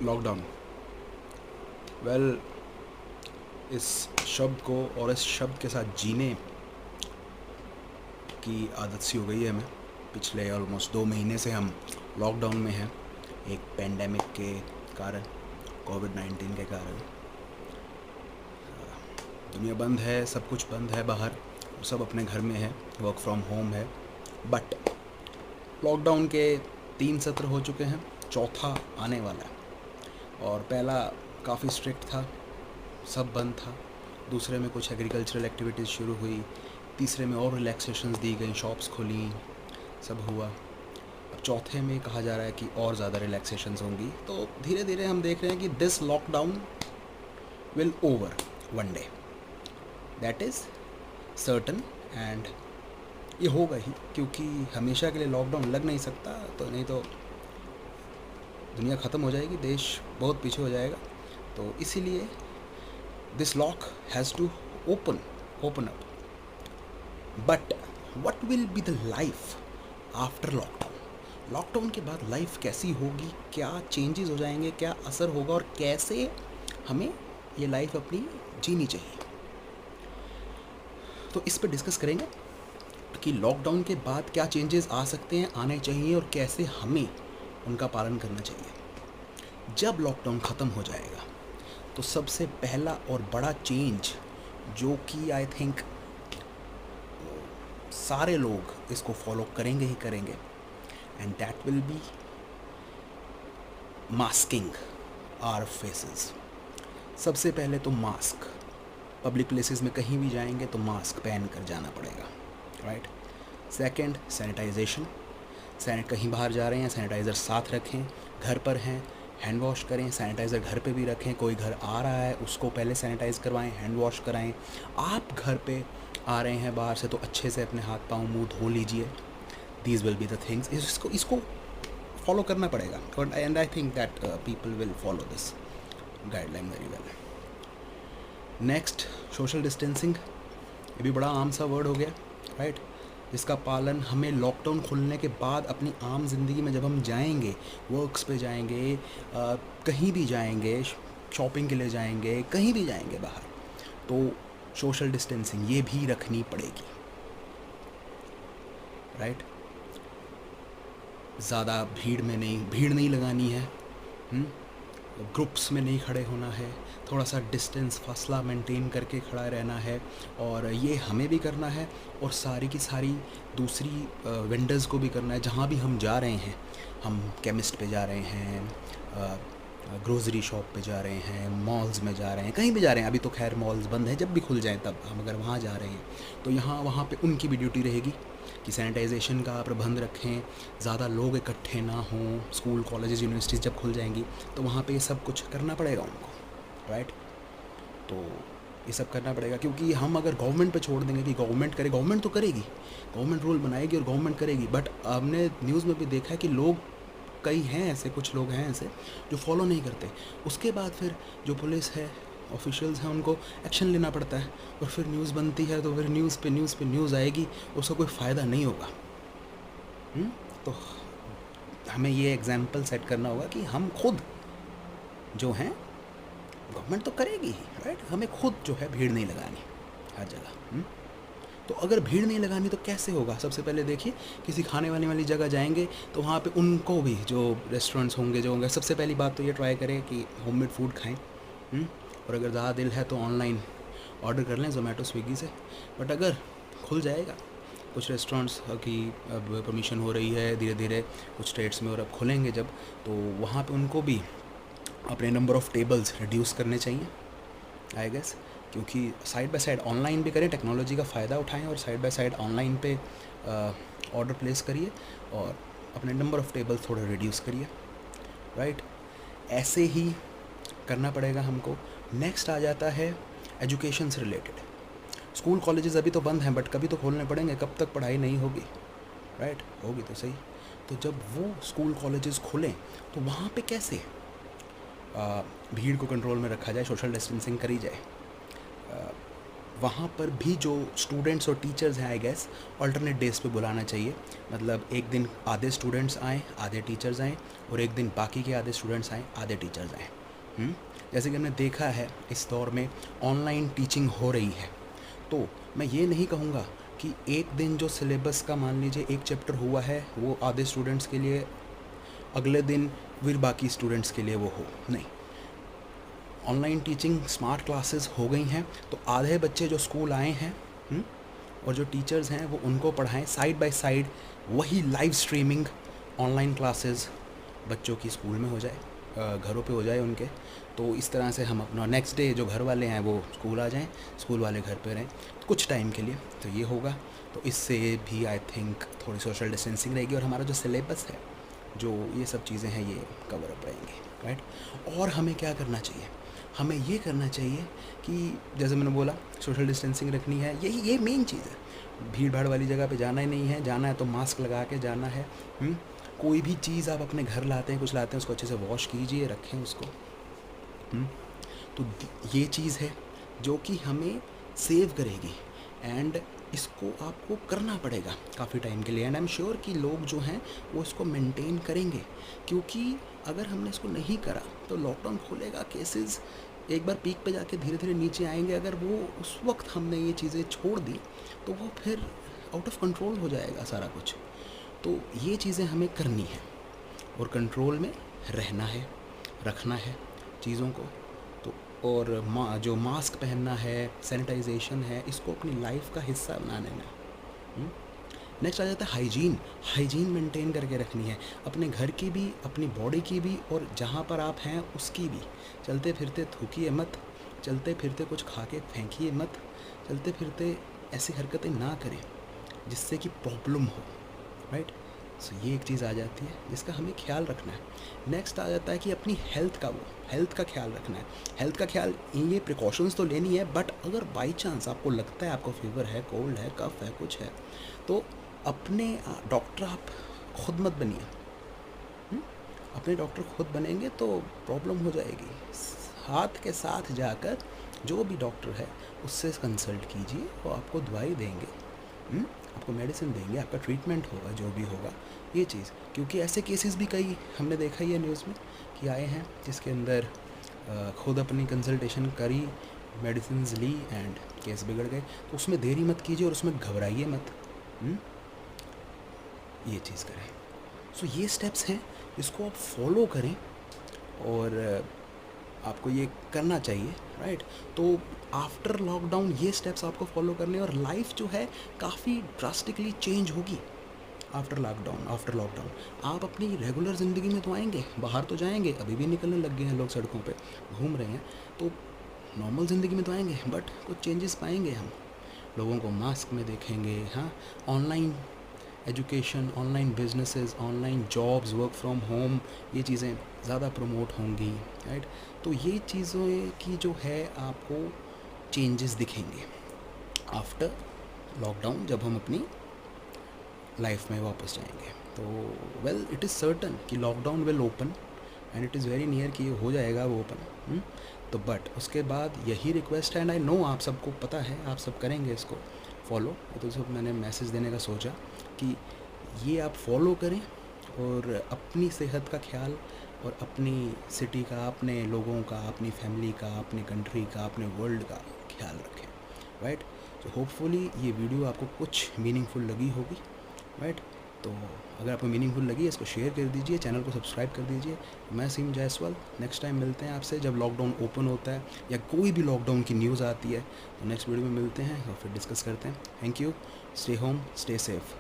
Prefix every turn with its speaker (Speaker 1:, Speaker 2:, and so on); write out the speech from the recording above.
Speaker 1: Lockdown. Well, इस शब्द को और इस शब्द के साथ जीने की आदत सी हो गई है हमें। पिछले ऑलमोस्ट 2 महीने से हम लॉकडाउन में हैं, एक पेंडेमिक के कारण, कोविड-19 के कारण। दुनिया बंद है, सब कुछ बंद है बाहर, और सब अपने घर में है, वर्क फ्रॉम होम है। बट लॉकडाउन के 3 सत्र हो चुके हैं, चौथा आने वाला है। और पहला काफ़ी स्ट्रिक्ट था, सब बंद था। दूसरे में कुछ एग्रीकल्चरल एक्टिविटीज़ शुरू हुई। तीसरे में और रिलैक्सेशंस दी गई, शॉप्स खुली, सब हुआ। अब चौथे में कहा जा रहा है कि और ज़्यादा रिलैक्सेशंस होंगी। तो धीरे धीरे हम देख रहे हैं कि this lockdown will over one day, that is certain. And ये होगा ही, क्योंकि हमेशा के लिए लॉकडाउन लग नहीं सकता, तो नहीं तो दुनिया ख़त्म हो जाएगी, देश बहुत पीछे हो जाएगा। तो इसीलिए this lock has to open up. But what will be the life after lockdown? Lockdown के बाद लाइफ कैसी होगी, क्या चेंजेस हो जाएंगे, क्या असर होगा, और कैसे हमें ये लाइफ अपनी जीनी चाहिए, तो इस पर डिस्कस करेंगे कि लॉकडाउन के बाद क्या चेंजेस आ सकते हैं, आने चाहिए, और कैसे हमें उनका पालन करना चाहिए। जब लॉकडाउन ख़त्म हो जाएगा तो सबसे पहला और बड़ा चेंज, जो कि आई थिंक सारे लोग इसको फॉलो करेंगे ही करेंगे, and that will be masking our faces. सबसे पहले तो मास्क, पब्लिक प्लेसेस में कहीं भी जाएंगे तो मास्क पहन कर जाना पड़ेगा, राइट। Second, sanitisation. कहीं बाहर जा रहे हैं, सैनिटाइज़र साथ रखें। घर पर हैं, हैंड वॉश करें, सैनिटाइज़र घर पे भी रखें। कोई घर आ रहा है उसको पहले सैनिटाइज़ करवाएं, हैंड वॉश कराएं। आप घर पे आ रहे हैं बाहर से तो अच्छे से अपने हाथ पाँव मुंह धो लीजिए। These will be the things, इसको फॉलो करना पड़ेगा, and I think that people will follow this guideline very well. Next, social distancing. ये भी बड़ा आम सा वर्ड हो गया, राइट, जिसका पालन हमें लॉकडाउन खुलने के बाद अपनी आम ज़िंदगी में जब हम जाएंगे, वर्क्स पे जाएंगे, कहीं भी जाएंगे, शॉपिंग के लिए जाएंगे, कहीं भी जाएंगे बाहर, तो सोशल डिस्टेंसिंग ये भी रखनी पड़ेगी, राइट। ज़्यादा भीड़ नहीं लगानी है, ग्रुप्स में नहीं खड़े होना है, थोड़ा सा डिस्टेंस, फासला मेंटेन करके खड़ा रहना है। और ये हमें भी करना है, और सारी की सारी दूसरी वेंडर्स को भी करना है। जहाँ भी हम जा रहे हैं, हम केमिस्ट पे जा रहे हैं, ग्रोसरी शॉप पे जा रहे हैं, मॉल्स में जा रहे हैं, कहीं भी जा रहे हैं। अभी तो खैर मॉल्स बंद हैं, जब भी खुल जाएं तब हम अगर वहाँ जा रहे हैं तो वहाँ पे उनकी भी ड्यूटी रहेगी कि सैनिटाइजेशन का प्रबंध रखें, ज़्यादा लोग इकट्ठे ना हों। स्कूल, कॉलेजेस, यूनिवर्सिटीज़ जब खुल जाएंगी तो वहाँ पे ये सब कुछ करना पड़ेगा उनको, राइट। तो ये सब करना पड़ेगा, क्योंकि हम अगर गवर्नमेंट पे छोड़ देंगे कि गवर्नमेंट करे, गवर्नमेंट तो करेगी, गवर्नमेंट रूल बनाएगी और गवर्नमेंट करेगी, बट हमने न्यूज़ में भी देखा है कि लोग, कई हैं ऐसे, कुछ लोग हैं ऐसे जो फॉलो नहीं करते। उसके बाद फिर जो पुलिस है, ऑफिशियल्स हैं, उनको एक्शन लेना पड़ता है, और फिर न्यूज़ बनती है, तो फिर न्यूज़ आएगी, उसका कोई फ़ायदा नहीं होगा। तो हमें ये एग्जाम्पल सेट करना होगा कि हम खुद जो हैं, गवर्नमेंट तो करेगी ही, राइट, हमें खुद जो है भीड़ नहीं लगानी हर जगह। तो अगर भीड़ नहीं लगानी तो कैसे होगा? सबसे पहले देखिए, किसी खाने वाली जगह जाएंगे तो वहाँ पे उनको भी, जो रेस्टोरेंट्स होंगे, जो होंगे, सबसे पहली बात तो ये ट्राई करें कि होममेड फूड खाएं। और अगर ज़्यादा दिल है तो ऑनलाइन ऑर्डर कर लें, ज़ोमेटो, स्विगी से। बट अगर खुल जाएगा, कुछ रेस्टोरेंट्स की अब परमिशन हो रही है धीरे धीरे कुछ स्टेट्स में, और अब खुलेंगे जब, तो वहाँ पे उनको भी अपने नंबर ऑफ़ टेबल्स रिड्यूस करने चाहिए, आई गेस। क्योंकि साइड बाय साइड ऑनलाइन भी करें, टेक्नोलॉजी का फ़ायदा उठाएं, और साइड बाय साइड ऑनलाइन पे ऑर्डर प्लेस करिए, और अपने नंबर ऑफ़ टेबल्स थोड़ा रिड्यूस करिए, राइट। ऐसे ही करना पड़ेगा हमको। नेक्स्ट आ जाता है एजुकेशन से रिलेटेड। स्कूल कॉलेजेस अभी तो बंद हैं, बट कभी तो खोलने पड़ेंगे, कब तक पढ़ाई नहीं होगी, राइट, होगी तो सही। तो जब वो स्कूल कॉलेजेस खुलें तो वहाँ पे कैसे भीड़ को कंट्रोल में रखा जाए, सोशल डिस्टेंसिंग करी जाए, वहाँ पर भी जो स्टूडेंट्स और टीचर्स हैं आई गेस अल्टरनेट डेज पे बुलाना चाहिए। मतलब एक दिन आधे स्टूडेंट्स आएँ, आधे टीचर्स आएँ, और एक दिन बाकी के आधे स्टूडेंट्स आएँ, आधे टीचर्स आएँ। जैसे कि हमने देखा है इस दौर में ऑनलाइन टीचिंग हो रही है, तो मैं ये नहीं कहूँगा कि एक दिन जो सिलेबस का मान लीजिए एक चैप्टर हुआ है वो आधे स्टूडेंट्स के लिए, अगले दिन फिर बाकी स्टूडेंट्स के लिए वो हो, नहीं। ऑनलाइन टीचिंग स्मार्ट क्लासेस हो गई हैं, तो आधे बच्चे जो स्कूल आए हैं और जो टीचर्स हैं वो उनको पढ़ाएं साइड बाय साइड, वही लाइव स्ट्रीमिंग ऑनलाइन क्लासेस बच्चों की स्कूल में हो जाए, घरों पे हो जाए उनके। तो इस तरह से हम अपना नेक्स्ट डे जो घर वाले हैं वो स्कूल आ जाएं, स्कूल वाले घर पे रहें कुछ टाइम के लिए, तो ये होगा। तो इससे भी आई थिंक थोड़ी सोशल डिस्टेंसिंग रहेगी और हमारा जो सिलेबस है, जो ये सब चीज़ें हैं, ये कवर अप रहेंगे, राइट। और हमें क्या करना चाहिए, हमें ये करना चाहिए कि जैसे मैंने बोला सोशल डिस्टेंसिंग रखनी है, यही ये मेन चीज़ है। भीड़ भाड़ वाली जगह पे जाना ही नहीं है, जाना है तो मास्क लगा के जाना है। कोई भी चीज़ आप अपने घर लाते हैं, कुछ लाते हैं, उसको अच्छे से वॉश कीजिए, रखें उसको। तो ये चीज़ है जो कि हमें सेव करेगी, एंड इसको आपको करना पड़ेगा काफ़ी टाइम के लिए, एंड आई एम श्योर कि लोग जो हैं वो इसको मेंटेन करेंगे, क्योंकि अगर हमने इसको नहीं करा तो लॉकडाउन खोलेगा, केसेस एक बार पीक पे जाके धीरे धीरे नीचे आएंगे। अगर वो उस वक्त हमने ये चीज़ें छोड़ दी तो वो फिर आउट ऑफ कंट्रोल हो जाएगा सारा कुछ। तो ये चीज़ें हमें करनी है और कंट्रोल में रहना है, रखना है चीज़ों को। तो और जो मास्क पहनना है, सैनिटाइजेशन है, इसको अपनी लाइफ का हिस्सा बना लेना। नेक्स्ट आ जाता है हाइजीन मेंटेन करके रखनी है, अपने घर की भी, अपनी बॉडी की भी, और जहाँ पर आप हैं उसकी भी। चलते फिरते थूकिए मत, चलते फिरते कुछ खा के फेंकिए मत, चलते फिरते ऐसी हरकतें ना करें जिससे कि प्रॉब्लम हो, राइट। सो ये एक चीज़ आ जाती है जिसका हमें ख्याल रखना है। नेक्स्ट आ जाता है कि अपनी हेल्थ का ख्याल रखना है। हेल्थ का ख्याल, ये प्रिकॉशंस तो लेनी है, बट अगर बाई चांस आपको लगता है आपको फीवर है, कोल्ड है, कफ है, कुछ है, तो अपने डॉक्टर आप खुद मत बनिए। अपने डॉक्टर खुद बनेंगे तो प्रॉब्लम हो जाएगी। हाथ के साथ जाकर जो भी डॉक्टर है उससे कंसल्ट कीजिए, वो आपको दवाई देंगे, आपको मेडिसिन देंगे, आपका ट्रीटमेंट होगा जो भी होगा, ये चीज़। क्योंकि ऐसे केसेस भी कई हमने देखा ही है न्यूज़ में कि आए हैं जिसके अंदर खुद अपनी कंसल्टेशन करी, मेडिसिन ली एंड केस बिगड़ गए। तो उसमें देरी मत कीजिए और उसमें घबराइए मत, ये चीज़ करें। सो ये स्टेप्स हैं, इसको आप फॉलो करें और आपको ये करना चाहिए, राइट। तो आफ्टर लॉकडाउन ये स्टेप्स आपको फॉलो करने, और लाइफ जो है काफ़ी ड्रास्टिकली चेंज होगी आफ्टर लॉकडाउन। आप अपनी रेगुलर ज़िंदगी में तो आएंगे, बाहर तो जाएंगे, अभी भी निकलने लग गए हैं लोग, सड़कों पे घूम रहे हैं, तो नॉर्मल ज़िंदगी में तो आएंगे, बट कुछ चेंजेस पाएंगे हम। लोगों को मास्क में देखेंगे, हाँ, online education, online businesses, online jobs, work from home, ये चीज़ें ज़्यादा प्रमोट होंगी, राइट। तो ये चीज़ों की जो है आपको चेंजेस दिखेंगे आफ्टर लॉकडाउन, जब हम अपनी लाइफ में वापस जाएंगे। तो वेल, इट इज़ सर्टन कि lockdown will open and it is very near कि ये हो जाएगा वो ओपन। तो बट उसके बाद यही रिक्वेस्ट है, एंड आई नो आप सबको पता है, आप सब करेंगे इसको फॉलो। तो सब मैंने मैसेज देने का सोचा कि ये आप फॉलो करें और अपनी सेहत का ख्याल, और अपनी सिटी का, अपने लोगों का, अपनी फैमिली का, अपनी कंट्री का, अपने वर्ल्ड का ख्याल रखें, राइट। तो होपफुली ये वीडियो आपको कुछ मीनिंगफुल लगी होगी, राइट। तो अगर आपको मीनिंगफुल लगी है इसको शेयर कर दीजिए, चैनल को सब्सक्राइब कर दीजिए। मैं सीम जायसवाल, नेक्स्ट टाइम मिलते हैं आपसे जब लॉकडाउन ओपन होता है या कोई भी लॉकडाउन की न्यूज़ आती है, तो नेक्स्ट वीडियो में मिलते हैं और फिर डिस्कस करते हैं। Thank you, stay home, stay safe.